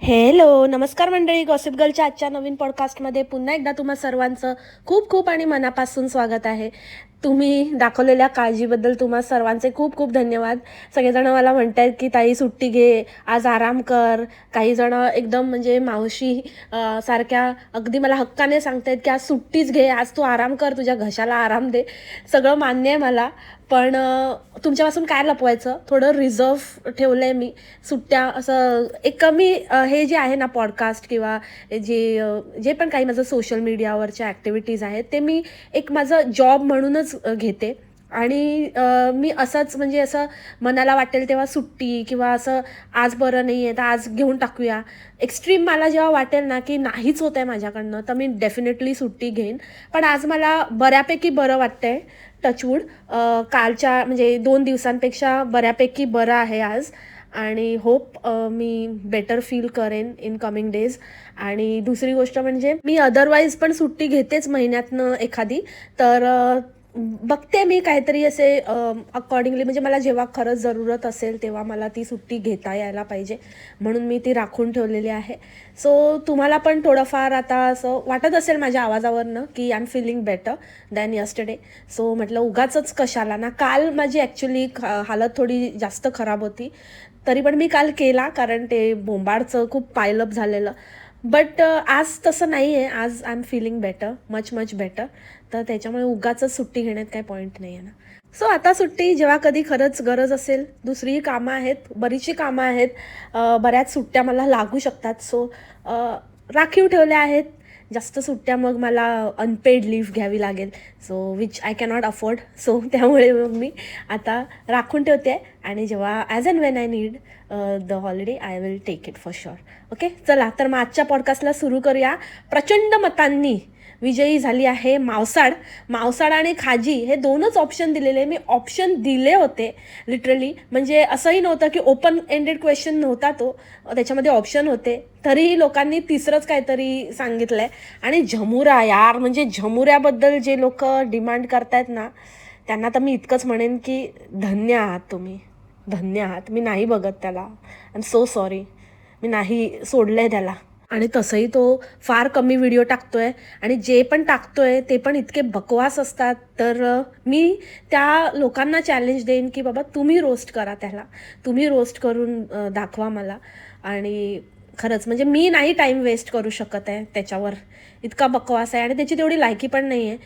Hello नमस्कार मंडळी, gossip गर्लच्या आजच्या नवीन पॉडकास्टमध्ये पुन्हा एकदा तुम्हा सर्वांचं खूप खूप आणि मनापासून स्वागत आहे. तुम्ही दाखवलेल्या काळजीबद्दल तुम्हा सर्वांचे खूप खूप धन्यवाद. सगळेजण मला म्हणतात की ताई सुट्टी घे, आज आराम कर. काही जण एकदम म्हणजे मावशी सारख्या अगदी मला हक्काने सांगतायत की आज सुट्टीच घे, आज तू आराम कर, तुझ्या घशाला आराम दे. सगळं मान्य आहे मला, पण तुमच्यापासून काय लपवायचं, थोडं रिझर्व ठेवलं आहे मी. सुट्ट्या असं एक कमी हे जे आहे ना पॉडकास्ट किंवा जे पण काही माझं सोशल मीडियावरच्या ॲक्टिव्हिटीज आहेत ते मी एक माझं जॉब म्हणूनच घेते. आणि मी असंच म्हणजे असं मनाला वाटेल तेव्हा सुट्टी किंवा असं आज बरं नाही आहे तर आज घेऊन टाकूया. एक्स्ट्रीम मला जेव्हा वाटेल ना की नाहीच होत आहे माझ्याकडनं तर मी डेफिनेटली सुट्टी घेईन. पण आज मला बऱ्यापैकी बरं वाटतंय, टचवूड. कालच्या म्हणजे 2 दिवसांपेक्षा बऱ्यापैकी बरं आहे आज. आणि होप मी बेटर फील करेन इन कमिंग डेज. आणि दुसरी गोष्ट म्हणजे मी अदरवाईज पण सुट्टी घेतेच महिन्यातनं एखादी. तर बघते मी काहीतरी असे अकॉर्डिंगली, म्हणजे मला जेव्हा खरंच जरूरत असेल तेव्हा मला ती सुट्टी घेता यायला पाहिजे, म्हणून मी ती राखून ठेवलेली आहे. सो तुम्हाला पण थोडंफार आता असं वाटत असेल माझ्या आवाजावरनं की I am feeling better than yesterday. So म्हटलं उगाचच कशाला ना. काल माझी ॲक्च्युली हालत थोडी जास्त खराब होती, तरी पण मी काल केला कारण ते बोंबाडचं खूप पायलअप झालेलं. बट आज तसं नाही आहे. आज I am feeling better, much much better. तर त्याच्यामुळे उगाचच सुट्टी घेण्यात काही पॉईंट नाही आहे ना. सो आता सुट्टी जेव्हा कधी खरंच गरज असेल, दुसरीही कामं आहेत, बरीचशी कामं आहेत, बऱ्याच सुट्ट्या मला लागू शकतात. सो राखीव ठेवल्या आहेत जास्त सुट्ट्या, मग मला अनपेड लीव्ह घ्यावी लागेल. So which I cannot afford. So त्यामुळे मग मी आता राखून ठेवते आणि जेव्हा as and when I need the holiday I will take it for sure. Okay, चला तर मग आजच्या पॉडकास्टला सुरू करूया. प्रचंड मतांनी विजयी झाली आहे मावसाड. मावसाड आणि खाजी हे दोनच ऑप्शन दिलेले. मी ऑप्शन दिले होते लिटरली, म्हणजे असंही नव्हतं की ओपन एंडेड क्वेश्चन नव्हता तो, त्याच्यामध्ये ऑप्शन होते. तरीही लोकांनी तिसरंच काहीतरी सांगितलंय. आणि झमुरा यार, म्हणजे झमुऱ्याबद्दल जे लोक डिमांड करतायत ना, त्यांना तर मी इतकंच म्हणेन की धन्य आहात तुम्ही, धन्य आहात. मी नाही बघत त्याला, आय एम सो सॉरी. मी नाही सोडलंय त्याला. आणि तसंही तो फार कमी व्हिडिओ टाकतोय आणि जे पण टाकतोय ते पण इतके बकवास असतात. तर मी त्या लोकांना चॅलेंज देईन की बाबा तुम्ही रोस्ट करा त्याला, तुम्ही रोस्ट करून दाखवा मला. आणि खरंच म्हणजे मी नाही टाईम वेस्ट करू शकत आहे त्याच्यावर. इतका बकवास आहे आणि त्याची तेवढी लायकी पण नाही आहे,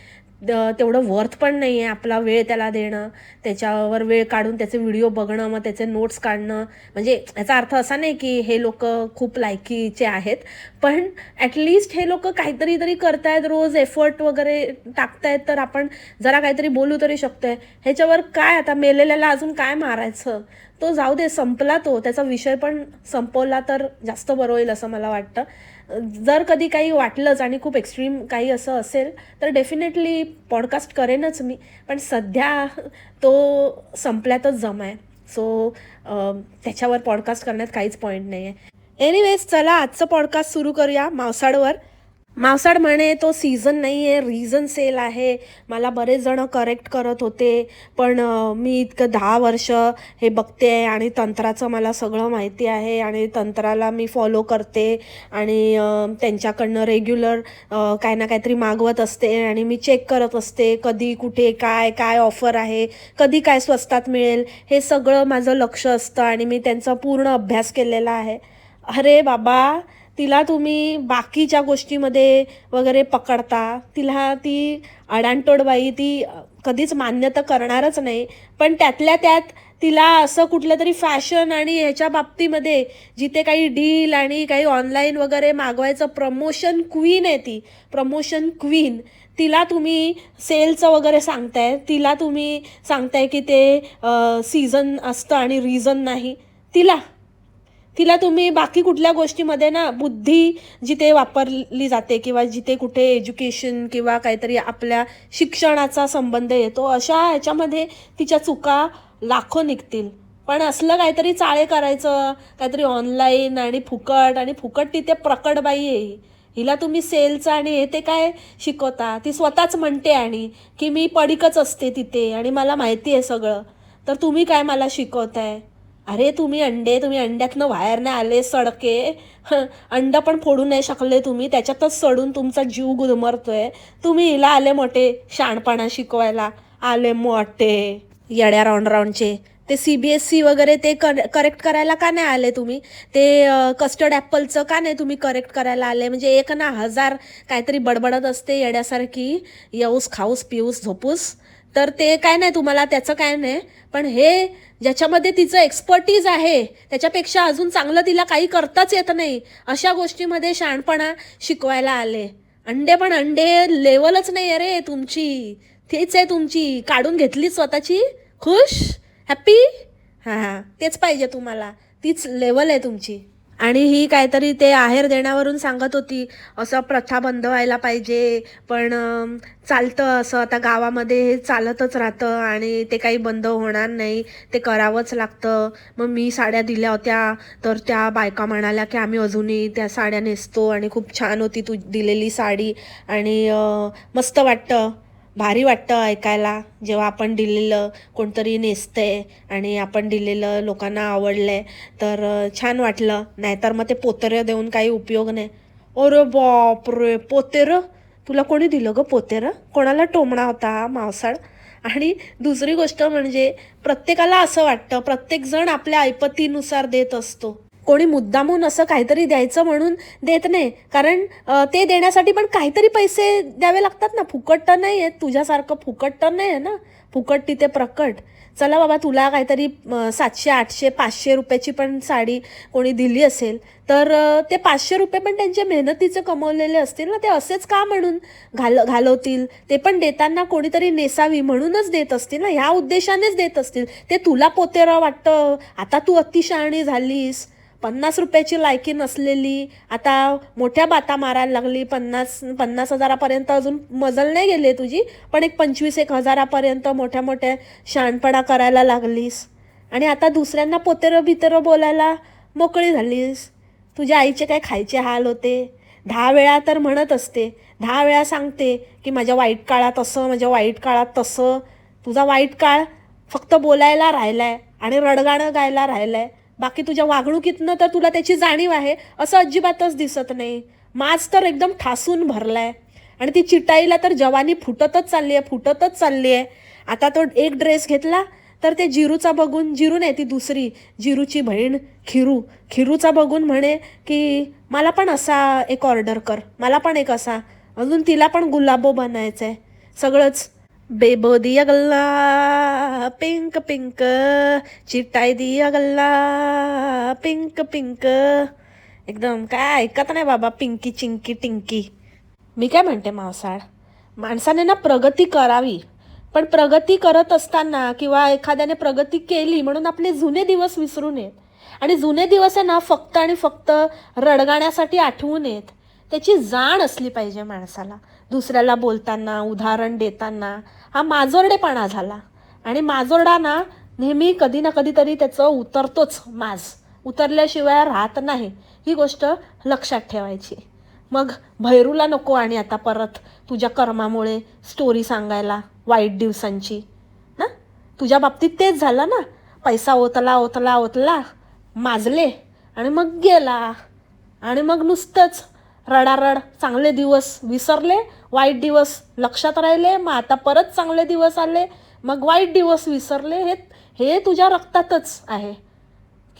तेवढं वर्थ पण नाही आहे आपला वेळ त्याला देणं, त्याच्यावर वेळ काढून त्याचे व्हिडिओ बघणं, मग त्याचे नोट्स काढणं. म्हणजे याचा अर्थ असा नाही की हे लोक खूप लायकीचे आहेत, पण ॲटलिस्ट हे लोक काहीतरी तरी करतायत, रोज एफर्ट वगैरे टाकतायत, तर आपण जरा काहीतरी बोलू तरी शकतोय. ह्याच्यावर काय आता मेलेल्याला अजून काय मारायचं, तो जाऊ दे, संपला तो, त्याचा विषय पण संपवला तर जास्त बरं होईल असं मला वाटतं. जर कधी काही वाटलंच आणि खूप एक्स्ट्रीम काही असं असेल तर डेफिनेटली पॉडकास्ट करेनच मी, पण सध्या तो संपल्यातच जमा आहे. सो त्याच्यावर पॉडकास्ट करण्यात काहीच पॉईंट नाही आहे. एनिवेज, चला आजचं पॉडकास्ट सुरू करूया मावसाडवर. मावसाड म्हणे तो सीझन नाही आहे, रिझन सेल आहे. मला बरेच जण करेक्ट करत होते, पण मी इतकं 10 वर्ष हे बघते आणि तंत्राचं मला सगळं माहिती आहे आणि तंत्राला मी फॉलो करते आणि त्यांच्याकडनं रेग्युलर काय ना काहीतरी मागवत असते आणि मी चेक करत असते कधी कुठे काय काय ऑफर आहे, कधी काय स्वस्तात मिळेल, हे सगळं माझं लक्ष असतं आणि मी त्यांचा पूर्ण अभ्यास केलेला आहे. अरे बाबा, तिला तुम्ही बाकीच्या गोष्टीमध्ये वगैरे पकडता, तिला ती अडाणतोड बाई ती कधीच मान्य तर करणारच नाही. पण त्यातल्या त्यात तिला असं कुठलं तरी फॅशन आणि ह्याच्या बाबतीमध्ये जिथे काही डील आणि काही ऑनलाईन वगैरे मागवायचं, प्रमोशन क्वीन आहे ती, प्रमोशन क्वीन. तिला तुम्ही सेलचं वगैरे सांगताय, तिला तुम्ही सांगताय की ते सीझन असतं आणि रिझन नाही. तिला तिला तुम्ही बाकी कुठल्या गोष्टीमध्ये ना बुद्धी जिथे वापरली जाते किंवा जिथे कुठे एज्युकेशन किंवा काहीतरी आपल्या शिक्षणाचा संबंध येतो, अशा ह्याच्यामध्ये तिच्या चुका लाखो निघतील. पण असलं काहीतरी चाळे करायचं, काहीतरी ऑनलाईन आणि फुकट तिथे प्रकटबाई आहे. हिला तुम्ही सेलचं आणि हे ते काय शिकवता? ती स्वतःच म्हणते आणि की मी पडीकच असते तिथे आणि मला माहिती आहे सगळं, तर तुम्ही काय मला शिकवताय? अरे तुम्ही अंड्यातनं बाहेर नाही आले सडके. अंड पण फोडू नाही शकले तुम्ही, त्याच्यातच सडून तुमचा जीव गुदमरतोय. तुम्ही हिला आले मोठे शहाणपणा शिकवायला, आले मोठे येड्या राऊंडचे. ते CBSE वगैरे ते करेक्ट करायला का नाही आले तुम्ही? ते कस्टर्ड ॲपलचं का नाही तुम्ही करेक्ट करायला आले? म्हणजे एक ना हजार काहीतरी बडबडत असते येड्यासारखी, येऊस खाऊस पिऊस झोपूस. तर ते काय नाही तुम्हाला, त्याचं काय नाही. पण हे ज्याच्यामध्ये तिचं एक्सपर्टीज आहे त्याच्यापेक्षा अजून चांगलं तिला काही करताच येत नाही, अशा गोष्टीमध्ये शहाणपणा शिकवायला आले. अंडे पण अंडे लेवलच नाही आहे रे तुमची. तीच आहे तुमची, काढून घेतली स्वतःची. खुश, हॅप्पी. हां, तेच पाहिजे तुम्हाला, तीच लेवल आहे तुमची. आणि ही काहीतरी ते आहेर देण्यावरून सांगत होती, असं प्रथा बंद व्हायला पाहिजे. पण चालतं असं, आता गावामध्ये हे चालतच राहतं आणि ते काही बंद होणार नाही, ते करावंच लागतं. मग मी साड्या दिल्या होत्या, तर त्या बायका म्हणाल्या की आम्ही अजूनही त्या साड्या नेसतो आणि खूप छान होती तू दिलेली साडी. आणि मस्त वाटतं, भारी वाटतं ऐकायला जेव्हा आपण दिलेलं कोणतरी नेसतंय आणि आपण दिलेलं लोकांना आवडलंय, तर छान वाटलं. नाहीतर मग ते पोतेरं देऊन काही उपयोग नाही. अरे बापरे, पोतेरं? तुला कोणी दिलं गं पोतेरं? कोणाला टोमणा होता हा मावसाळ? आणि दुसरी गोष्ट म्हणजे प्रत्येकाला असं वाटतं प्रत्येकजण आपल्या ऐपतीनुसार देत असतो. कोणी मुद्दामून असं काहीतरी द्यायचं म्हणून देत नाही, कारण ते देण्यासाठी पण काहीतरी पैसे द्यावे लागतात ना. फुकट तर नाही आहे, तुझ्यासारखं फुकट तर नाही आहे ना. फुकट तिथे प्रकट. चला बाबा, तुला काहीतरी 700 800 500 रुपयाची पण साडी कोणी दिली असेल, तर ते 500 रुपये पण त्यांच्या मेहनतीचे कमवलेले असतील ना. ते असेच का म्हणून घालवतील? ते पण देताना कोणीतरी नेसावी म्हणूनच देत असतील ना, ह्या उद्देशानेच देत असतील. ते तुला पोतेरं वाटतं, आता तू अतिशहाणी झालीस. 50 रुपयाची लायकी नसलेली आता मोठ्या बाता मारायला लागली. 50 हजारापर्यंत अजून मजल नाही गेली तुझी, पण एक 25 हजारापर्यंत मोठ्या मोठ्या शहाणपणा करायला लागलीस. आणि आता दुसऱ्यांना पोतेरं बितेरं बोलायला मोकळी झालीस. तुझ्या आईचे काय खायचे हाल होते. 10 वेळा तर म्हणत असते, 10 वेळा सांगते की माझ्या वाईट काळात असं, माझ्या वाईट काळात तसं. तुझा वाईट काळ फक्त बोलायला राहिलाय आणि रडगाणं गायला राहिलाय. बाकी तुझ्या वागणुकीतनं तर तुला त्याची जाणीव आहे असं अजिबातच दिसत नाही. माज तर एकदम ठासून भरलाय आणि ती चिटाईला तर जवानी फुटतच चालली आहे. आता तो एक ड्रेस घेतला तर ते जिरूचा बघून, जिरू नाही ती दुसरी जिरूची बहीण खिरूचा बघून म्हणे की मला पण असा एक ऑर्डर कर, मला पण एक असा. अजून तिला पण गुलाबो बनायचं आहे. सगळंच बेबो दिया गल्ला पिंक पिंक, चिटाई दिया गल्ला पिंक पिंक. एकदम काय ऐकत नाही बाबा, पिंकी चिंकी टिंकी. मी काय म्हणते मावसाळ, माणसाने ना प्रगती करावी, पण प्रगती करत असताना किंवा एखाद्याने प्रगती केली म्हणून आपले जुने दिवस विसरू नयेत. आणि जुने दिवस आहे ना फक्त आणि फक्त रडगाण्यासाठी आठवू नयेत. त्याची जाण असली पाहिजे माणसाला. दुसऱ्याला बोलताना, उदाहरण देताना हा माजोरडेपणा झाला. आणि माजोरडा ना नेहमी कधी ना कधीतरी त्याचं उतरतोच माज. उतरल्याशिवाय राहत नाही, ही गोष्ट लक्षात ठेवायची. मग भैरूला नको आणि आता परत तुझ्या कर्मामुळे स्टोरी सांगायला वाईट दिवसांची ना. तुझ्या बाबतीत तेच झालं ना. पैसा ओतला माजले आणि मग गेला. आणि मग नुसतंच रडारड. चांगले दिवस विसरले, वाईट दिवस लक्षात राहिले. मग आता परत चांगले दिवस आले, मग वाईट दिवस विसरले. हे तुझ्या रक्तातच आहे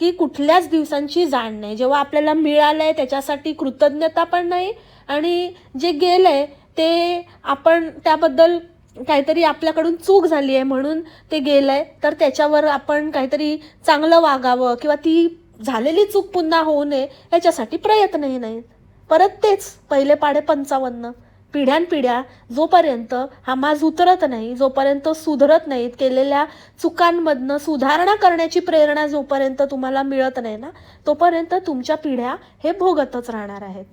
की कुठल्याच दिवसांची जाण नाही. जेव्हा आपल्याला मिळालंय त्याच्यासाठी कृतज्ञता पण नाही, आणि जे गेलंय ते आपण त्याबद्दल काहीतरी आपल्याकडून चूक झाली आहे म्हणून ते गेलंय, तर त्याच्यावर आपण काहीतरी चांगलं वागावं किंवा ती झालेली चूक पुन्हा होऊ नये याच्यासाठी प्रयत्नही नाहीत. परत तेच पहिले पाढे 55. पिढ्यानपिढ्या जोपर्यंत हा माज उतरत नाही, जोपर्यंत सुधरत नाहीत, केलेल्या चुकांमधनं सुधारणा करण्याची प्रेरणा जोपर्यंत तुम्हाला मिळत नाही ना, तोपर्यंत तुमच्या पिढ्या हे भोगतच राहणार आहेत.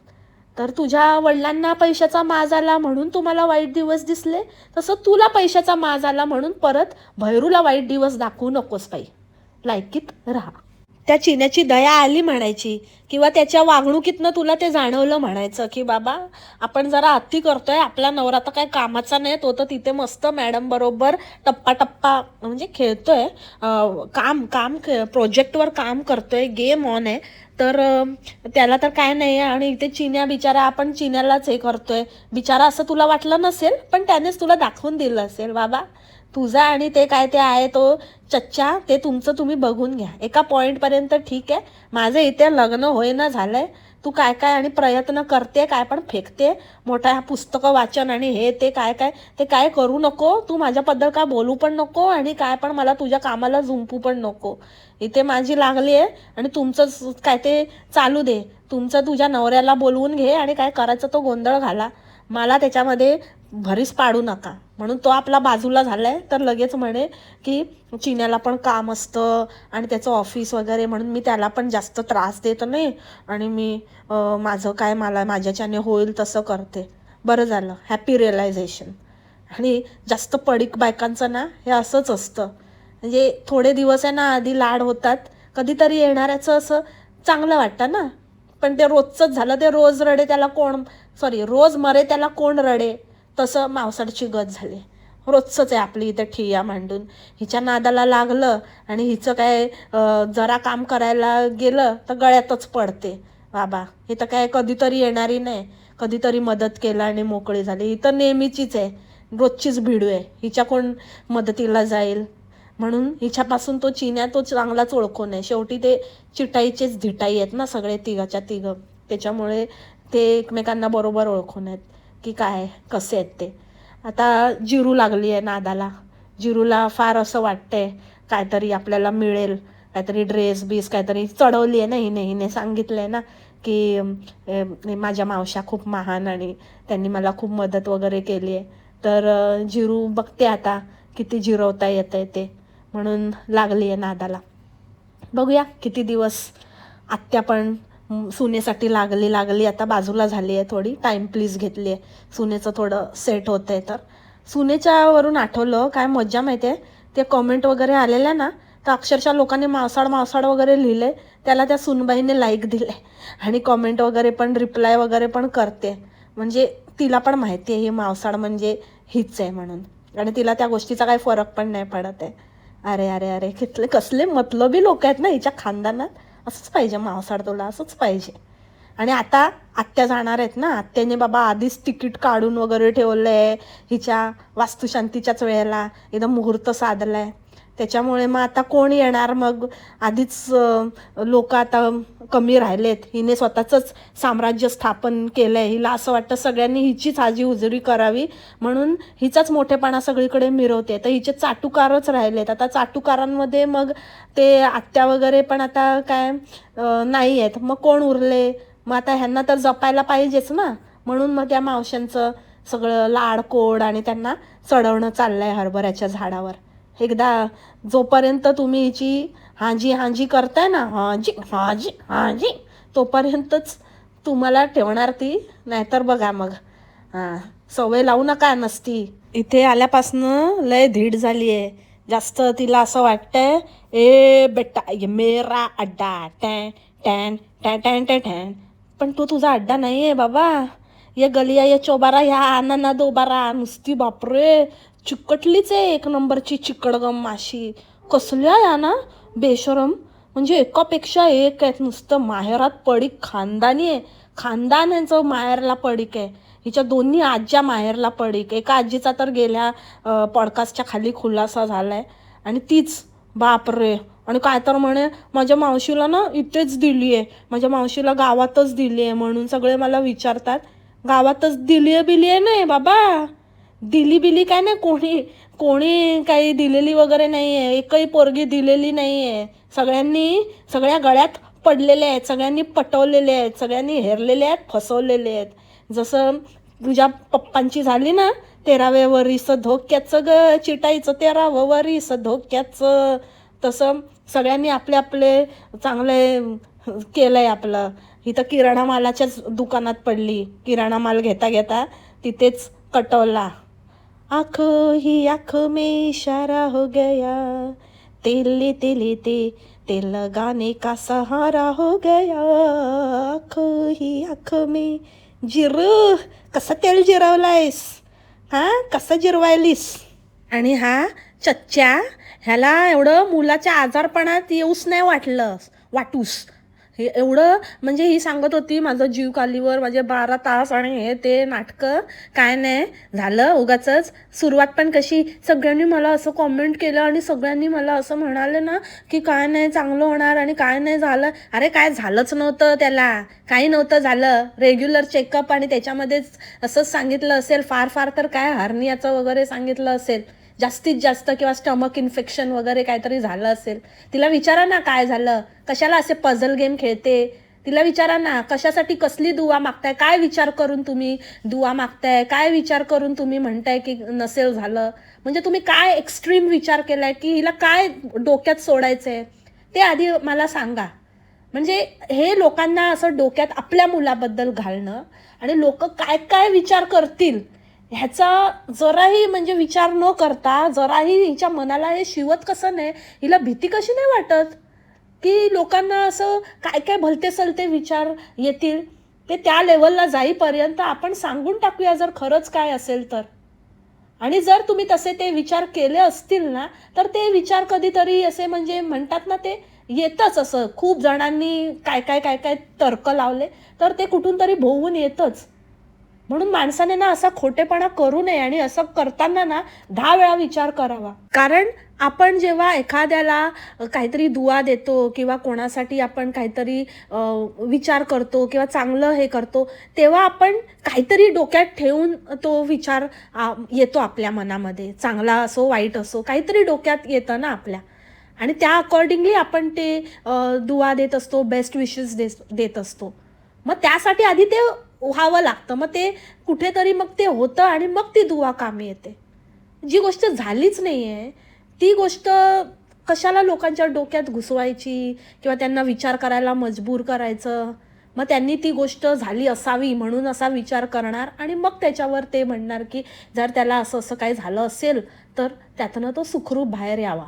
तर तुझ्या वडिलांना पैशाचा माज आला म्हणून तुम्हाला वाईट दिवस दिसले, तसं तुला पैशाचा माज आला म्हणून परत भैरूला वाईट दिवस दाखवू नकोस बाई. लायकीत राहा. त्या चिन्याची दया आली म्हणायची, किंवा त्याच्या वागणुकीतनं तुला ते जाणवलं म्हणायचं की बाबा आपण जरा अति करतोय, आपला नवरा तर काय कामाचा नाही, तो तर तिथे मस्त मॅडम बरोबर टप्पा टप्पा म्हणजे खेळतोय, काम काम प्रोजेक्टवर काम करतोय, गेम ऑन आहे, तर त्याला तर काय नाही आहे. आणि इथे चिन्या बिचारा, आपण चिन्यालाच हे करतोय बिचारा, असं तुला वाटलं नसेल, पण त्यानेच तुला दाखवून दिलं असेल बाबा तुझा आणि ते काय ते आहे तो चच्चा, ते तुमचं तुम्ही बघून घ्या. एका पॉईंटपर्यंत ठीक आहे, माझं इथे लग्न होईना झालंय, तू काय काय आणि प्रयत्न करते, काय पण फेकते मोठ्या पुस्तकं वाचन आणि हे ते काय काय, ते काय करू नको तू, माझ्याबद्दल काय बोलू पण नको आणि काय पण मला तुझ्या कामाला झुंपू पण नको. इथे माझी लागली आहे आणि तुमचं काय ते चालू दे, तुमचं तुझ्या नवऱ्याला बोलवून घे आणि काय करायचं तो गोंधळ घाला, मला त्याच्यामध्ये भरीस पाडू नका. म्हणून तो आपला बाजूला झालाय, तर लगेच म्हणे की चिन्याला पण काम असतं आणि त्याचं ऑफिस वगैरे, म्हणून मी त्याला पण जास्त त्रास देत नाही आणि मी माझं काय मला माझ्याच्याने होईल तसं करते. बरं झालं, हॅपी रिअलायझेशन. आणि जास्त पडीक बायकांचं ना हे असंच असतं, म्हणजे थोडे दिवस आहे ना आधी लाड होतात, कधीतरी येणाऱ्याचं असं चांगलं वाटतं ना, पण ते रोजचंच झालं, ते रोज रडे त्याला कोण, रोज मरे त्याला कोण रडे, तसं मावसाडची गत झाली. रोजचंच आहे आपली इथं ठिय्या मांडून, हिच्या नादाला लागलं आणि हिचं काय जरा काम करायला गेलं तर गळ्यातच पडते बाबा. हे तर काय कधीतरी येणारी नाही, कधीतरी मदत केला आणि मोकळी झाली. ही तर नेहमीचीच आहे, रोजचीच भिडू आहे, हिच्या कोण मदतीला जाईल. म्हणून हिच्यापासून तो चिन्या तो चांगलाच ओळखून आहे. शेवटी ते चिटाईचेच धिटाई आहेत ना सगळे तिघाच्या तिघं, त्याच्यामुळे ते एकमेकांना बरोबर ओळखून आहेत की काय कसे आहेत ते. आता जिरू लागली आहे नादाला, जिरूला फार असं वाटतंय काहीतरी आपल्याला मिळेल, काहीतरी ड्रेस बीस काहीतरी चढवली आहे ना हिने सांगितलं आहे ना की माझ्या मावश्या खूप महान आणि त्यांनी मला खूप मदत वगैरे केली आहे. तर जिरू बघते आता किती जिरवता येतं आहे ते, म्हणून लागली आहे नादाला. बघूया किती दिवस. आत्या पण सुनेसाठी लागली आता बाजूला झाली आहे, थोडी टाईम प्लीज घेतली आहे, सुनेचं थोडं सेट होतं आहे. तर सुनेच्यावरून आठवलं काय मज्जा माहिती आहे, ते कॉमेंट वगैरे आलेल्या ना, तर अक्षरशः लोकांनी मावसाड वगैरे लिहिले, त्याला त्या सुनबाईने लाईक दिले आणि कॉमेंट वगैरे पण रिप्लाय वगैरे पण करते. म्हणजे तिला पण माहिती आहे ही मावसाड म्हणजे हीच आहे म्हणून, आणि तिला त्या गोष्टीचा काही फरक पण नाही पडत आहे. अरे अरे अरे कितले कसले मतलबी लोक आहेत ना हिच्या खानदानात. असंच पाहिजे मावसाड, तुला असंच पाहिजे. आणि आता आत्या जाणार आहेत ना, आत्याने बाबा आधीच तिकीट काढून वगैरे ठेवलं आहे हिच्या वास्तुशांतीच्याच वेळेला, एकदम मुहूर्त साधला आहे, त्याच्यामुळे मग आता कोण येणार, मग आधीच लोक आता कमी राहिलेत. हिने स्वतःचंच साम्राज्य स्थापन केलं आहे, हिला असं वाटतं सगळ्यांनी हिचीच हाजी हुजुरी करावी, म्हणून हिचाच मोठेपणा सगळीकडे मिरवते. तर हिचे चाटुकारच राहिलेत. आता चाटुकारांमध्ये मग ते आत्या वगैरे पण आता काय नाही आहेत, मग कोण उरले, मग आता ह्यांना तर जपायला पाहिजेच ना, म्हणून मग त्या मावशांचं सगळं लाडकोड आणि त्यांना चढवणं चाललं आहे हरभऱ्याच्या झाडावर. एकदा जोपर्यंत तुम्ही हिची हाजी हाजी करताय ना, हाजी हाजी हाजी, तोपर्यंतच तुम्हाला ठेवणार ती, नाहीतर बघा मग हां सवय लावू नका नसती. इथे आल्यापासनं लय धीड झाली आहे, जास्त तिला असं वाटतंय ए बेटा ये मेरा अड्डा टॅन टॅन टॅन टॅन टॅन टॅन, पण तो तुझा अड्डा नाही आहे बाबा. ये गलिया ये चोबारा ह्या आना ना दोबारा, नुसती बापरे चिकटलीच आहे, एक नंबरची चिकटगम माशी. कसल्या या ना बेशरम, म्हणजे एकापेक्षा एक आहेत, नुसतं माहेरात पडीक खानदानी आहे, खानदान यांचं माहेरला पडीक आहे. हिच्या दोन्ही आज्या माहेरला पडीक, एका आजीचा तर गेल्या पॉडकास्टच्या खाली खुलासा झालाय, आणि तीच बापरे. आणि काय तर म्हणे माझ्या मावशीला ना इथेच दिली आहे, माझ्या मावशीला गावातच दिली आहे, म्हणून सगळे मला विचारतात. गावातच दिली आहे नाही बाबा, दिली बिली काय नाही, कोणी कोणी काही दिलेली वगैरे नाही आहे, एकही पोरगी दिलेली नाही आहे. सगळ्यांनी सगळ्या गळ्यात पडलेले आहेत, सगळ्यांनी पटवलेले आहेत, सगळ्यांनी हेरलेले आहेत, फसवलेले आहेत. जसं तुझ्या पप्पांची झाली ना 13व्या वरीस धोक्याचं ग चिटाईचं 13वं वरीस धोक्याचं, तसं सगळ्यांनी आपले आपले चांगले केलं आहे आपलं. ही तर किराणा मालाच्याच दुकानात पडली, किराणा माल घेता घेता तिथेच कटवला. आँखों ही आँखों में इशारा हो गया, तेरे ते ते लगाने का सहारा हो गया, आँखों ही आँखों में. जिरू, कसं तेल जिरवलायस? हा, कसं जिरवायलीस? आणि हा चच्च्या, ह्याला एवढं मुलाच्या आजारपणात येऊच नाही वाटूस. हे एवढं म्हणजे ही सांगत होती माझं जीव कालीवर, माझे 12 तास आणि हे ते नाटकं. काय नाही झालं, उगाचच. सुरुवात पण कशी सगळ्यांनी मला असं कॉमेंट केलं आणि सगळ्यांनी मला असं म्हणाले ना की काय नाही चांगलं होणार आणि काय नाही झालं. अरे काय झालंच नव्हतं त्याला, काही नव्हतं झालं. रेग्युलर चेकअप आणि त्याच्यामध्येच असंच सांगितलं असेल, फार फार तर काय हर्नियाचं वगैरे सांगितलं असेल जास्तीत जास्त, किंवा स्टमक इन्फेक्शन वगैरे काहीतरी झालं असेल. तिला विचारा ना काय झालं, कशाला असे पझल गेम खेळते. तिला विचारा ना कशासाठी, कसली दुवा मागताय, काय विचार करून तुम्ही दुवा मागताय, काय विचार करून तुम्ही म्हणताय की नसेल झालं. म्हणजे तुम्ही काय एक्स्ट्रीम विचार केलाय, की हिला काय डोक्यात सोडायचंय ते आधी मला सांगा. म्हणजे हे लोकांना असं डोक्यात आपल्या मुलाबद्दल घालणं आणि लोक काय काय विचार करतील ह्याचा जराही म्हणजे विचार न करता, जराही हिच्या मनाला हे शिवत कसं नाही, हिला भीती कशी नाही वाटत की लोकांना असं काय काय भलते सलते विचार येतील. ते त्या लेवलला जाईपर्यंत आपण सांगून टाकूया जर खरंच काय असेल तर. आणि जर तुम्ही तसे ते विचार केले असतील ना, तर ते विचार कधीतरी असे म्हणजे म्हणतात ना, ते येतच. असं खूप जणांनी काय काय काय काय तर्क लावले तर ते कुठून तरी भोवून येतच. म्हणून माणसाने ना असा खोटेपणा करू नये आणि असं करताना ना 10 वेळा विचार करावा. कारण आपण जेव्हा एखाद्याला काहीतरी दुआ देतो किंवा कोणासाठी आपण काहीतरी विचार करतो किंवा चांगलं हे करतो, तेव्हा आपण काहीतरी डोक्यात ठेवून तो विचार येतो आपल्या मनामध्ये. चांगला असो वाईट असो, काहीतरी डोक्यात येतं ना आपल्या, आणि त्या अकॉर्डिंगली आपण ते दुआ देत असतो, बेस्ट विशेस देत असतो. मग त्यासाठी आधी ते व्हावं लागतं, मग ते कुठेतरी मग ते होतं आणि मग ती दुवा कामी येते. जी गोष्ट झालीच नाही आहे ती गोष्ट कशाला लोकांच्या डोक्यात घुसवायची किंवा त्यांना विचार करायला मजबूर करायचं. मग त्यांनी ती गोष्ट झाली असावी म्हणून असा विचार करणार आणि मग त्याच्यावर ते म्हणणार की जर त्याला असं असं काही झालं असेल तर त्यातनं तो सुखरूप बाहेर यावा.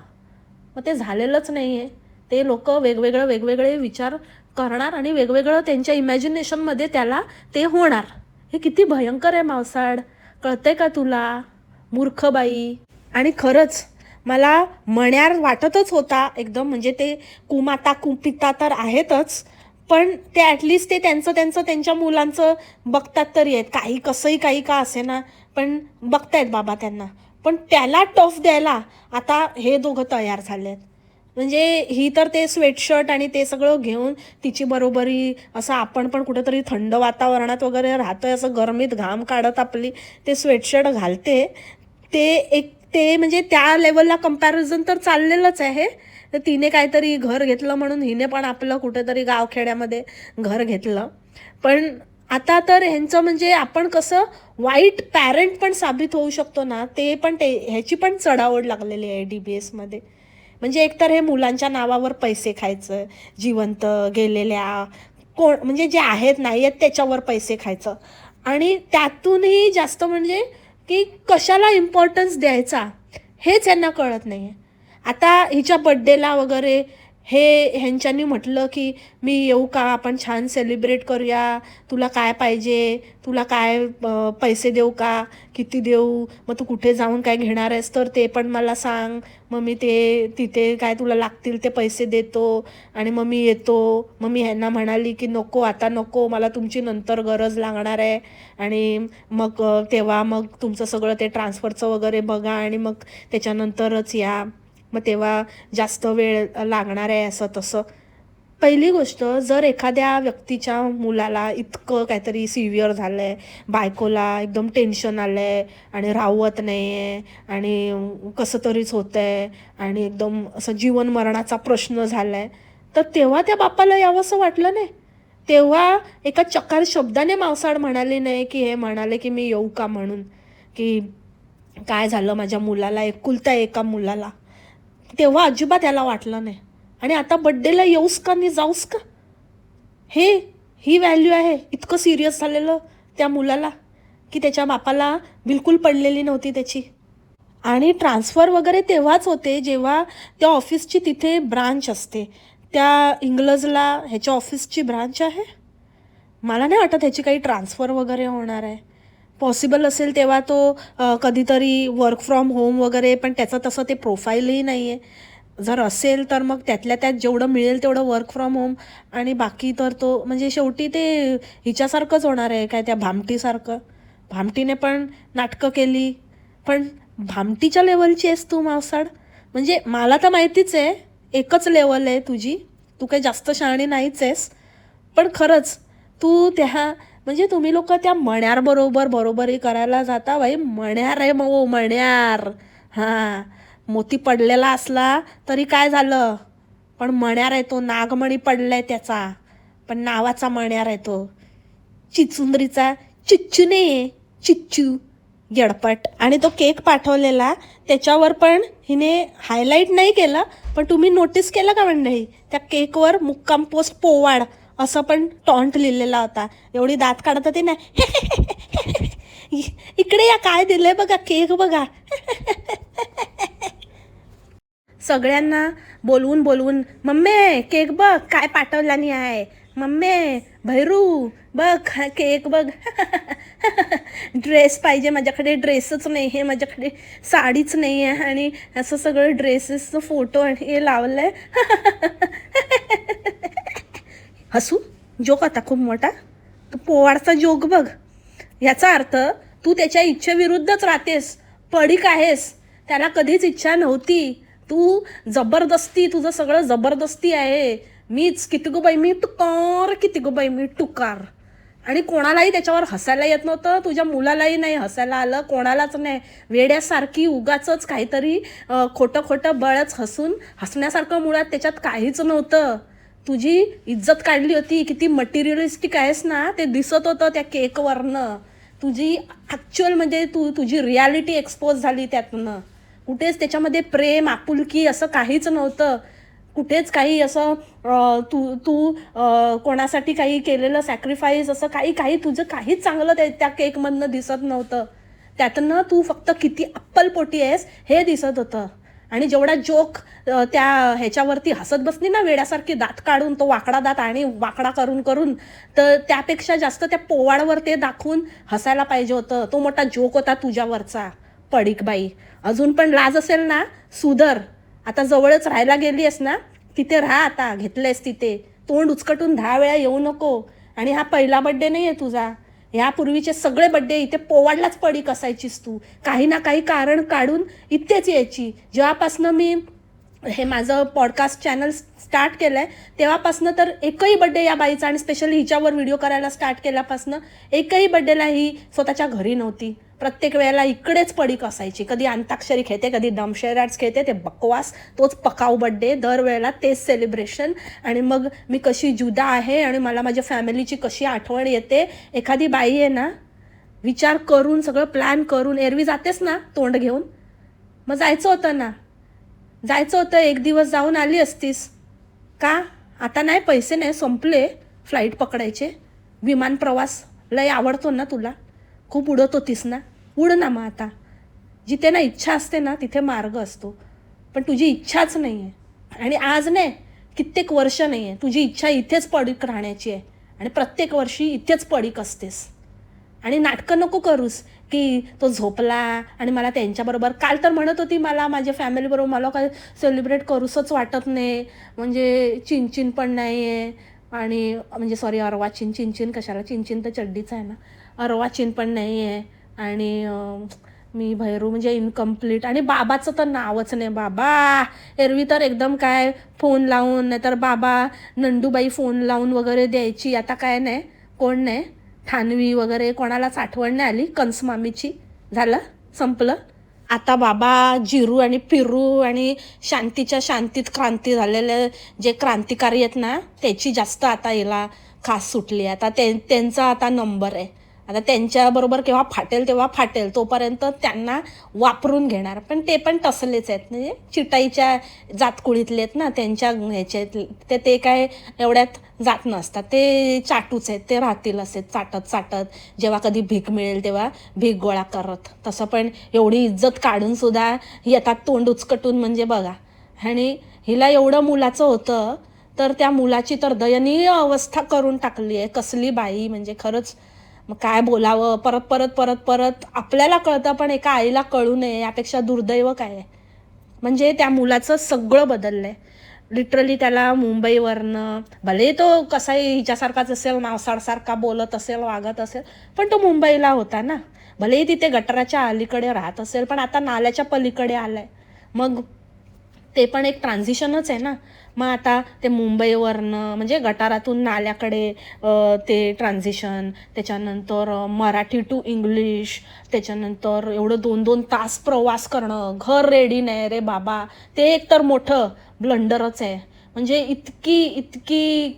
मग ते झालेलंच नाही आहे. ते लोक वेगवेगळे विचार करणार आणि वेगवेगळं त्यांच्या इमॅजिनेशनमध्ये त्याला ते होणार. हे किती भयंकर आहे मावसाड, कळतंय का तुला मूर्ख बाई. आणि खरंच मला मण्यार वाटतच होता एकदम. म्हणजे ते कुमाता कुपिता तर आहेतच, पण ते ॲटलिस्ट ते त्यांच्या मुलांचं बघतात तरी आहेत. काही कसंही काही का असे ना, पण बघतायत बाबा त्यांना. पण त्याला टफ द्यायला आता हे दोघं तयार झालेत. म्हणजे ही तर ते स्वेटशर्ट आणि ते सगळं घेऊन तिची बरोबरी, असं आपण पण कुठेतरी थंड वातावरणात वगैरे राहतोय, असं गरमीत घाम काढत आपली ते स्वेटशर्ट घालते. ते म्हणजे त्या लेवलला कंपॅरिझन तर चाललेलंच आहे. तर तिने काहीतरी घर घेतलं म्हणून हिने पण आपलं कुठेतरी गावखेड्यामध्ये घर घेतलं. पण आता तर ह्यांचं म्हणजे आपण कसं वाईट पॅरेंट पण साबित होऊ शकतो ना, ते पण ह्याची पण चढाओढ लागलेली आहे DBSमध्ये. म्हणजे एकतर हे मुलांच्या नावावर पैसे खायचं, जिवंत गेलेल्या कोण म्हणजे जे आहेत नाही आहेत त्याच्यावर पैसे खायचं, आणि त्यातूनही जास्त म्हणजे की कशाला इम्पॉर्टन्स द्यायचा हेच यांना कळत नाही आहे. आता हिच्या बड्डेला वगैरे ह्यांच्यानी म्हटलं की मी येऊ का, आपण छान सेलिब्रेट करूया, तुला काय पाहिजे, तुला काय पैसे देऊ का, किती देऊ, मग तू कुठे जाऊन काय घेणार आहेस तर ते पण मला सांग, मग मी ते तिथे काय तुला लागतील ते पैसे देतो आणि मग मी येतो. मग मी ह्यांना म्हणाली की नको, आता नको, मला तुमची नंतर गरज लागणार आहे आणि मग तेव्हा मग तुमचं सगळं ते ट्रान्सफरचं वगैरे बघा आणि मग त्याच्यानंतरच या, मग तेव्हा जास्त वेळ लागणार आहे असं तसं. पहिली गोष्ट, जर एखाद्या व्यक्तीच्या मुलाला इतकं काहीतरी सिव्हिअर झालं आहे, बायकोला एकदम टेन्शन आलं आहे आणि राहवत नाही आहे आणि कसं तरीच होतं आहे आणि एकदम असं जीवन मरणाचा प्रश्न झाला आहे, तर तेव्हा त्या बापाला यावंसं वाटलं नाही. तेव्हा एका चकार शब्दाने मावसाड म्हणाले नाही की हे म्हणाले की मी येऊ का म्हणून, की काय झालं माझ्या मुलाला, एकुलता एका मुलाला. तेव्हा अजिबात याला वाटलं नाही. आणि आता बड्डेला येऊस का नाही जाऊस का, ही व्हॅल्यू आहे. इतकं सिरियस झालेलं त्या मुलाला की त्याच्या बापाला बिलकुल पडलेली नव्हती त्याची. आणि ट्रान्सफर वगैरे तेव्हाच होते जेव्हा त्या ऑफिसची तिथे ब्रांच असते. त्या इंग्लजला ह्याच्या ऑफिसची ब्रांच आहे. मला नाही वाटत ह्याची काही ट्रान्सफर वगैरे होणार आहे. पॉसिबल असेल तेव्हा तो कधीतरी वर्क फ्रॉम होम वगैरे, पण त्याचं तसं ते प्रोफाईलही नाही आहे. जर असेल तर मग त्यातल्या त्यात जेवढं मिळेल तेवढं वर्क फ्रॉम होम, आणि बाकी तर तो म्हणजे शेवटी ते हिच्यासारखंच होणार आहे काय, त्या भामटीसारखं. भामटीने पण नाटकं केली, पण भामटीच्या लेवलची आहेस तू मावसाड. म्हणजे मला तर माहितीच आहे एकच लेवल आहे तुझी, तू काही जास्त शहाणी नाहीच आहेस. पण खरंच तू त्या म्हणजे तुम्ही लोक त्या मण्यारबरोबर बरोबरी करायला जाता. बाई मण्यार आहे मग, मण्यार. हां, मोती पडलेला असला तरी काय झालं, पण मण्यार आहे तो. नागमणी पडलाय त्याचा, पण नावाचा मण्यार आहे तो. चिचुंदरीचा चिच्चू नाही, चिच्चू येडपट. आणि तो केक पाठवलेला त्याच्यावर पण हिने हायलाईट नाही केलं, पण तुम्ही नोटीस केलं का मंडळी, त्या केकवर मुक्काम पोस्ट पोवाड असं पण टॉन्ट लिहिलेला होता. एवढी दात काढत होती ना, इकडे या, काय दिलंय बघा, केक बघा. सगळ्यांना बोलवून बोलवून, मम्मी केक बघ काय पाठवला नाही आहे, मम्मी भैरू बघ केक बघ. ड्रेस पाहिजे माझ्याकडे, ड्रेसच नाही आहे माझ्याकडे, साडीच नाही आहे, आणि असं सगळं ड्रेसेसचं फोटो आणि हे लावलं आहे. हसू जोक आता खूप मोठा, तो पोवाडचा जोक बघ. याचा अर्थ तू त्याच्या इच्छेविरुद्धच राहतेस, पडीक आहेस. त्याला कधीच इच्छा नव्हती. तू जबरदस्ती, तुझं सगळं जबरदस्ती आहे. मीच किती गो बाई मी टुकार, किती गो बाई मी टुकार. आणि कोणालाही त्याच्यावर हसायला येत नव्हतं. तुझ्या मुलालाही नाही हसायला आलं, कोणालाच नाही. वेड्यासारखी उगाचच काहीतरी खोटं खोटं बळच हसण्यासारखं मुळात त्याच्यात काहीच नव्हतं. तुझी इज्जत काढली होती. किती मटेरियलिस्टिक आहेस ना ते दिसत होतं त्या केकवरनं. तुझी ॲक्च्युअल म्हणजे तुझी रियालिटी एक्सपोज झाली त्यातनं. कुठेच त्याच्यामध्ये प्रेम आपुलकी असं काहीच नव्हतं. कुठेच काही असं तू तू कोणासाठी काही केलेलं सॅक्रिफाईस असं काही तुझं काहीच चांगलं त्या केकमधनं दिसत नव्हतं. त्यातनं तू फक्त किती अप्पलपोटी आहेस हे दिसत होतं. आणि जेवढा जोक त्या ह्याच्यावरती हसत बसली ना वेड्यासारखी, दात काढून तो वाकडा दात आणि वाकडा करून करून, तर त्यापेक्षा जास्त त्या पोवाडवर ते दाखवून हसायला पाहिजे होतं. तो मोठा जोक होता तुझ्यावरचा, पडीक बाई. अजून पण लाज असेल ना, सुधर. आता जवळच राहायला गेली आहेस ना, तिथे राहा आता, घेतलेस तिथे. तोंड उचकटून 10 वेळा येऊ नको. आणि हा पहिला बड्डे नाही आहे तुझा, यापूर्वीचे सगळे बड्डे इथे पोवाडलाच पडीक असायचीस तू. काही ना काही कारण काढून इथेच यायची. जेव्हापासनं मी हे माझं पॉडकास्ट चॅनल स्टार्ट केलं आहे तेव्हापासनं तर एकही बड्डे या बाईचा, आणि स्पेशली हिच्यावर व्हिडिओ करायला स्टार्ट केल्यापासनं एकही बड्डेला ही स्वतःच्या घरी नव्हती. प्रत्येक वेळेला इकडेच पडीक असायची. कधी अंताक्षरी खेळते, कधी डमशेराट्स खेळते, ते बकवास, तोच पकाऊ बड्डे, दरवेळेला तेच सेलिब्रेशन. आणि मग मी कशी जुदा आहे आणि मला माझ्या फॅमिलीची कशी आठवण येते. एखादी बाई आहे ना, विचार करून सगळं प्लॅन करून, एरवी जातेस ना तोंड घेऊन, मग जायचं होतं एक दिवस, जाऊन आली असतीस का. आता नाही, पैसे नाही, संपले फ्लाईट पकडायचे. विमान प्रवास लय आवडतो ना तुला, खूप उडत होतीस ना, उड ना मग आता. जिथे ना इच्छा असते ना तिथे मार्ग असतो, पण तुझी इच्छाच नाही आहे. आणि आज नाही, कित्येक वर्ष नाही आहे, तुझी इच्छा इथेच पडीक राहण्याची आहे. आणि प्रत्येक वर्षी इथेच पडीक असतेस. आणि नाटकं नको करूस की तो झोपला आणि मला त्यांच्याबरोबर. काल तर म्हणत होती मला माझ्या फॅमिलीबरोबर मला काय सेलिब्रेट करूसच वाटत नाही, म्हणजे चिनचिन पण नाही आहे. आणि म्हणजे सॉरी, अर्वाचीन, चिनचिन कशाला, चिनचिन तर चड्डीच आहे ना. अर्वाचीन पण नाही आहे. आणि मी भैरू म्हणजे इनकम्प्लीट. आणि बाबाचं तर नावच नाही. बाबा एरवी तर एकदम काय फोन लावून, नाहीतर बाबा नंदूबाई फोन लावून वगैरे द्यायची. आता काय नाही, कोण नाही. ठाणवी वगैरे कोणालाच आठवण नाही आली. कंसमामीची झालं, संपलं. आता बाबा जिरू आणि पिरू आणि शांतीच्या शांतीत क्रांती झालेले जे क्रांतिकारी आहेत ना, त्याची जास्त आता याला खास सुटली. आता त्यांचा आता नंबर आहे. आता त्यांच्याबरोबर केव्हा फाटेल तेव्हा फाटेल, तोपर्यंत त्यांना वापरून घेणार. पण ते पण तसलेच आहेत, म्हणजे चिटाईच्या जातकुळीतले आहेत ना, त्यांच्या ह्याचे ते काय एवढ्यात जात नसतात, ते चाटूच आहेत, ते राहतील असे चाटत चाटत, जेव्हा कधी भीक मिळेल तेव्हा भीक गोळा करत. तसं पण एवढी इज्जत काढून सुद्धा येतात तोंड उचकटून, म्हणजे बघा. आणि हिला एवढं मुलाचं होतं, तर त्या मुलाची तर दयनीय अवस्था करून टाकली आहे. कसली बाई, म्हणजे खरंच. मग काय बोलावं. परत परत परत परत आपल्याला कळतं, पण एका आईला कळू नये यापेक्षा दुर्दैव काय आहे. म्हणजे त्या मुलाचं सगळं बदललंय लिटरली. त्याला मुंबईवरनं, भले तो कसाही हिच्यासारखाच असेल, मावसाळसारखा बोलत असेल, वागत असेल, पण तो मुंबईला होता ना. भलेही तिथे गटाराच्या अलीकडे राहत असेल, पण आता नाल्याच्या पलीकडे आलाय. मग ते पण एक ट्रान्झिशनच आहे ना. मग आता ते मुंबईवरनं, म्हणजे गटारातून नाल्याकडे ते ट्रान्झिशन, त्याच्यानंतर मराठी टू इंग्लिश, त्याच्यानंतर एवढं 2-2 तास प्रवास करणं, घर रेडी नाही रे बाबा, ते एक तर मोठं ब्लंडरच आहे. म्हणजे इतकी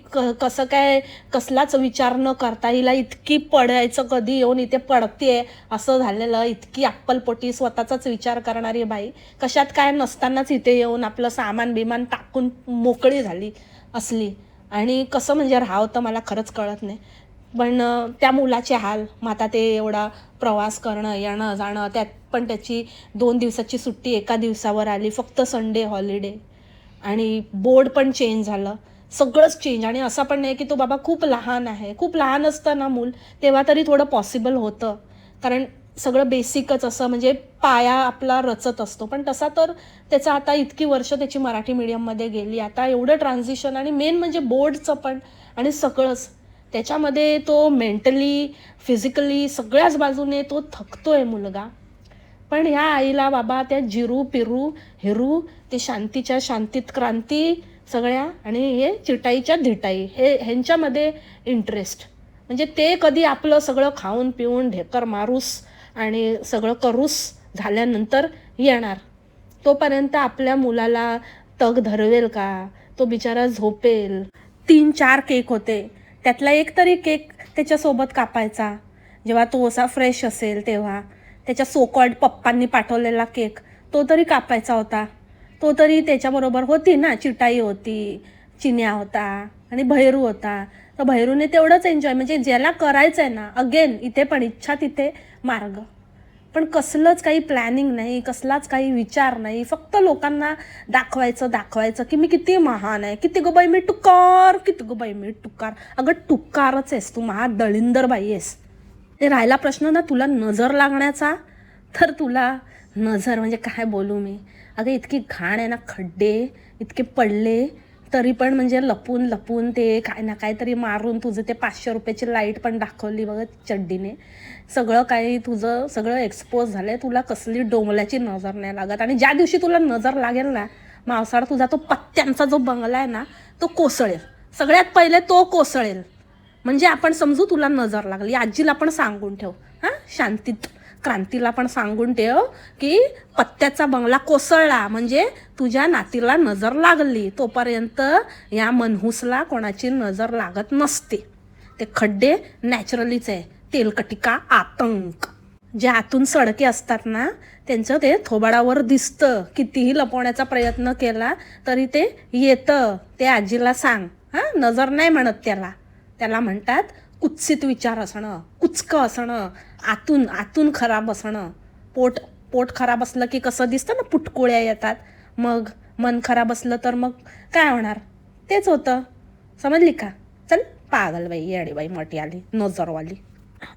कसं काय, कसलाच विचार न करता हिला इतकी पडायचं कधी येऊन इथे पडतेय असं झालेलं. इतकी अक्कलपोटी स्वतःचाच विचार करणारी बाई कशात काय नसतानाच इथे येऊन आपलं सामान बिमान टाकून मोकळी झाली असली. आणि कसं म्हणजे राहावं मला खरंच कळत नाही. पण त्या मुलाचे हाल. मग आता ते एवढा प्रवास करणं, येणं जाणं, त्यात पण त्याची 2 दिवसाची सुट्टी एका दिवसावर आली, फक्त संडे हॉलिडे. आणि बोर्ड पण चेंज झालं, सगळंच चेंज. आणि असं पण नाही की तो बाबा खूप लहान आहे. खूप लहान असतं ना मूल, तेव्हा तरी थोडं पॉसिबल होतं, कारण सगळं बेसिकच असं, म्हणजे पाया आपला रचत असतो. पण तसा तर त्याचा आता इतकी वर्ष त्याची मराठी मीडियममध्ये गेली, आता एवढं ट्रान्झिशन, आणि मेन म्हणजे बोर्डचं पण, आणि सगळंच त्याच्यामध्ये तो मेंटली, फिजिकली सगळ्याच बाजूने तो थकतोय मुलगा. पण ह्या आईला बाबा त्या जिरू पिरू हिरू, ते शांतीच्या शांतीत क्रांती सगळ्या, आणि हे चिटाईच्या धिटाई, ह्यांच्यामध्ये इंटरेस्ट. म्हणजे ते कधी आपलं सगळं खाऊन पिऊन ढेकर मारूस आणि सगळं करूस झाल्यानंतर येणार, तोपर्यंत आपल्या मुलाला तग धरवेल का? तो बिचारा झोपेल. 3-4 केक होते, त्यातला एक तरी केक त्याच्यासोबत कापायचा जेव्हा तो असा फ्रेश असेल तेव्हा. त्याच्या सोकॉल्ड पप्पांनी पाठवलेला केक तो तरी कापायचा होता. तो तरी त्याच्याबरोबर होती ना, चिटाई होती, चिन्या होता आणि भैरू होता. तर भैरूने तेवढंच एन्जॉय, म्हणजे ज्याला करायचं आहे ना, अगेन इथे पण इच्छा तिथे मार्ग. पण कसलंच काही प्लॅनिंग नाही, कसलाच काही विचार नाही, फक्त लोकांना दाखवायचं की मी किती महान आहे, किती गो बाई मी टुकार, किती गो बाई मी टुकार. अगं टुकारच आहेस तू, महा दळिंदर बाई आहेस. ते राहिला प्रश्न ना तुला नजर लागण्याचा, तर तुला नजर म्हणजे काय बोलू मी. अगं इतकी घाण आहे ना, खड्डे इतके पडले, तरी पण म्हणजे लपून लपून ते काय ना काहीतरी मारून तुझं ते 500 रुपयाची लाईट पण दाखवली बघ चड्डीने. सगळं काही तुझं सगळं एक्सपोज झालंय, तुला कसली डोंगल्याची नजर नाही लागत. आणि ज्या दिवशी तुला नजर लागेल ना मावसाळ, तुझा तो पत्त्यांचा जो बंगला आहे ना तो कोसळेल, सगळ्यात पहिले तो कोसळेल. म्हणजे आपण समजू तुला नजर लागली. आजीला पण सांगून ठेव, हां, शांतीत क्रांतीला पण सांगून ठेव की पत्त्याचा बंगला कोसळला म्हणजे तुझ्या नातीला नजर लागली. तोपर्यंत या मनहूसला कोणाची नजर लागत नसते. ते खड्डे नॅचरलीच आहे, तेलकटिका आतंक. जे आतून सडके असतात ना त्यांचं ते थोबाडावर दिसतं. कितीही लपवण्याचा प्रयत्न केला तरी ते येतं. ते आजीला सांग. हां, नजर नाही म्हणत त्याला, त्याला म्हणतात कुत्सित विचार असणं, कुचकं असणं, आतून खराब असणं. पोट खराब असलं की कसं दिसतं ना, पुटकुळ्या येतात. मग मन खराब असलं तर मग काय होणार, तेच होतं. समजली का? चल पागल बाई, येडी बाई मोठी आली नजरवाली.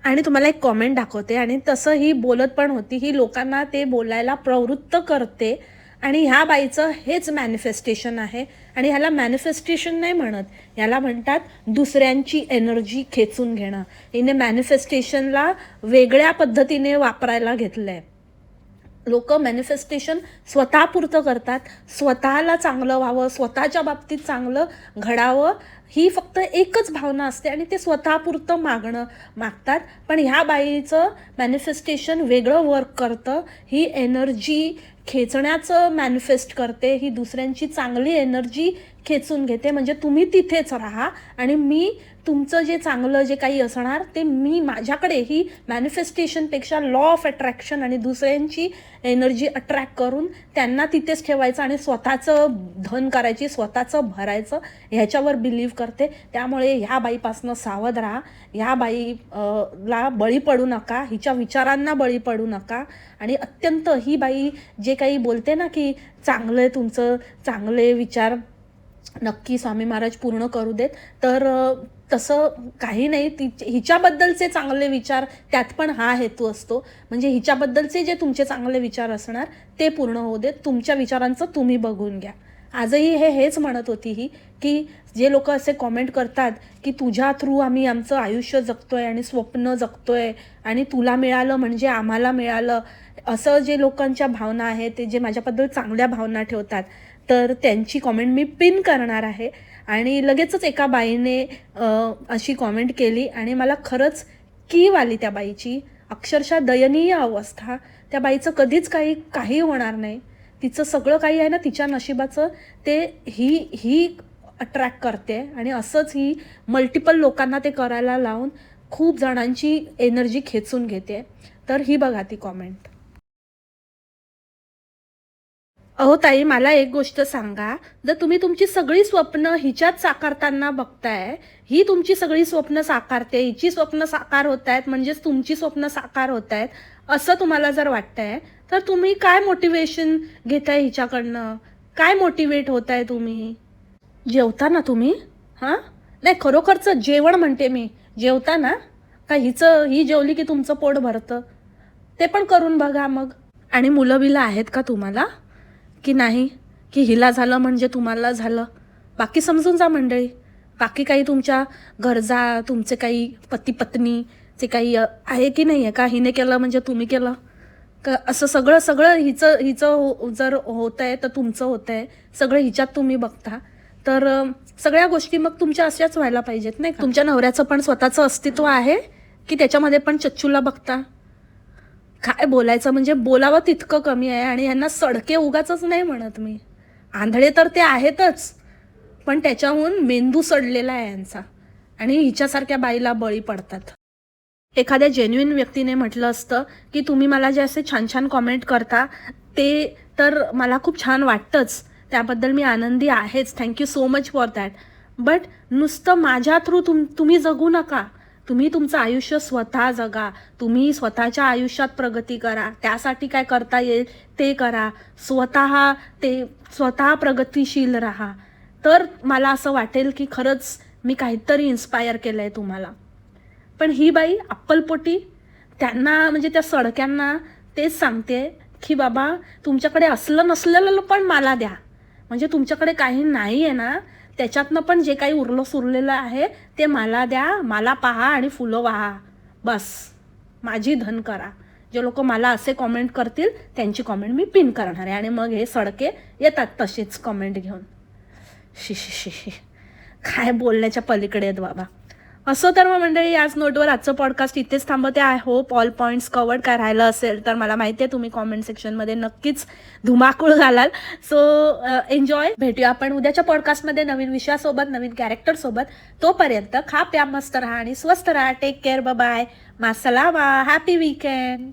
आणि तुम्हाला एक कॉमेंट दाखवते. आणि तसं ही बोलत पण होती, ही लोकांना ते बोलायला प्रवृत्त करते. आणि ह्या बाईचं हेच मॅनिफेस्टेशन आहे. आणि ह्याला मॅनिफेस्टेशन नाही म्हणत, ह्याला म्हणतात दुसऱ्यांची एनर्जी खेचून घेणं. हिने मॅनिफेस्टेशनला वेगळ्या पद्धतीने वापरायला घेतलंय. लोक मॅनिफेस्टेशन स्वतःपुरतं करतात, स्वतःला चांगलं व्हावं, स्वतःच्या बाबतीत चांगलं घडावं ही फक्त एकच भावना असते आणि ते स्वतःपुरतं मागतात. पण ह्या बाईचं मॅनिफेस्टेशन वेगळं वर्क करतं. ही एनर्जी खेचण्याचं मॅनिफेस्ट करते, ही दुसऱ्यांची चांगली एनर्जी खेचून घेते. म्हणजे तुम्ही तिथेच राहा आणि मी तुमचं जे चांगलं जे काही असणार ते मी माझ्याकडे ही मॅनिफेस्टेशनपेक्षा लॉ ऑफ अट्रॅक्शन आणि दुसऱ्यांची एनर्जी अट्रॅक्ट करून त्यांना तिथेच ठेवायचं आणि स्वतःचं धन करायची, स्वतःचं भरायचं, ह्याच्यावर बिलीव्ह करते. त्यामुळे ह्या बाईपासनं सावध राहा. ह्या ला बळी पडू नका, हिच्या विचारांना बळी पडू नका. आणि अत्यंत ही बाई जे काही बोलते ना की चांगलं तुमचं चांगले विचार नक्की स्वामी महाराज पूर्ण करू देत, तर तसं काही नाही. हिच्याबद्दलचे चांगले विचार त्यात पण हा हेतू असतो. म्हणजे हिच्याबद्दलचे जे तुमचे चांगले विचार असणार ते पूर्ण होऊ देत. तुमच्या विचारांचं तुम्ही बघून घ्या. आजही हेच म्हणत होती ही की जे लोक असे कॉमेंट करतात की तुझ्या थ्रू आम्ही आमचं आयुष्य जगतोय आणि स्वप्न जगतोय आणि तुला मिळालं म्हणजे आम्हाला मिळालं, असं जे लोकांच्या भावना आहेत, ते जे माझ्याबद्दल चांगल्या भावना ठेवतात, तर त्यांची कॉमेंट मी पिन करणार आहे. आणि लगेचच एका बाईने अशी कॉमेंट केली आणि मला खरंच कीव आली त्या बाईची. अक्षरशः दयनीय अवस्था. त्या बाईचं कधीच काही होणार नाही. तिचं सगळं काही आहे ना तिच्या नशिबाचं, ते ही अट्रॅक्ट करते आणि असंच ही मल्टिपल लोकांना ते करायला लावून खूप जणांची एनर्जी खेचून घेते. तर ही बघा ती कॉमेंट. अहो ताई, मला एक गोष्ट सांगा, जर तुम्ही तुमची सगळी स्वप्न हिच्यात साकारताना बघताय, ही तुमची सगळी स्वप्न साकारते, हिची स्वप्न साकार होत आहेत, म्हणजेच तुमची स्वप्न साकार होत आहेत, असं तुम्हाला जर वाटतंय, तर तुम्ही काय मोटिवेशन घेताय हिच्याकडनं? काय मोटिवेट होताय तुम्ही? जेवता ना तुम्ही? हां, नाही खरोखरचं जेवण म्हणते मी. जेवता ना? का ही जेवली की तुमचं पोट भरतं? ते पण करून बघा मग. आणि मुलं बिलं आहेत का तुम्हाला की नाही? की हिला झालं म्हणजे तुम्हाला झालं? बाकी समजून जा मंडळी. बाकी काही तुमच्या गरजा, तुमचे काही पती पत्नीचे काही आहे की नाही आहे का? हिने केलं म्हणजे तुम्ही केलं का? असं सगळं हिचं जर होत आहे तर तुमचं होतं आहे. सगळं हिच्यात तुम्ही बघता, तर सगळ्या गोष्टी मग तुमच्या अशाच व्हायला पाहिजेत नाही का? तुमच्या नवऱ्याचं पण स्वतःचं अस्तित्व आहे की त्याच्यामध्ये पण चच्चूला बघता? काय बोलायचं म्हणजे बोलावं तितकं कमी आहे. आणि यांना सडके उगाचच नाही म्हणत मी. आंधळे तर ते आहेतच, पण त्याच्याहून मेंदू सडलेला आहे यांचा आणि हिच्यासारख्या बाईला बळी पडतात. एखाद्या जेन्युइन व्यक्तीने म्हटलं असतं की तुम्ही मला जे असे छान छान कॉमेंट करता ते तर मला खूप छान वाटतंच, त्याबद्दल मी आनंदी आहेच, thank you so much for that. But नुसतं माझ्या थ्रू तुम्ही जगू नका. तुम्ही तुमचं आयुष्य स्वतः जगा. तुम्ही स्वतःच्या आयुष्यात प्रगती करा. त्यासाठी काय करता येईल ते करा. स्वतः प्रगतिशील राहा. तर मला असं वाटेल की खरंच मी काहीतरी इन्स्पायर केलं आहे तुम्हाला. पण ही बाई अक्कलपोटी त्यांना म्हणजे त्या सडक्यांना तेच सांगते की बाबा तुमच्याकडे असलं नसलेलं पण मला द्या. म्हणजे तुमच्याकडे काही नाही आहे ना, त्याच्यातनं पण जे काही सुरलेलं आहे ते मला द्या, मला पहा आणि फुलं वाहा. बस माझी धन करा. जे लोक मला असे कॉमेंट करतील त्यांची कॉमेंट मी पिन करणार आहे आणि मग हे सडके येतात तसेच कॉमेंट घेऊन. शी काय बोलण्याच्या पलीकडे आहेत बाबा. असो तर मग मंडळी, याच नोटवर आजचं पॉडकास्ट इथेच थांबवते. I hope all points covered. काय राहिलं असेल तर मला माहिती आहे तुम्ही कॉमेंट सेक्शनमध्ये नक्कीच धुमाकूळ घालाल. So enjoy. भेटूया आपण उद्याच्या पॉडकास्टमध्ये नवीन विषयासोबत, नवीन कॅरेक्टरसोबत. तोपर्यंत खा प्या मस्त राहा आणि स्वस्त राहा. Take care. बाय. मासलामा. Happy weekend.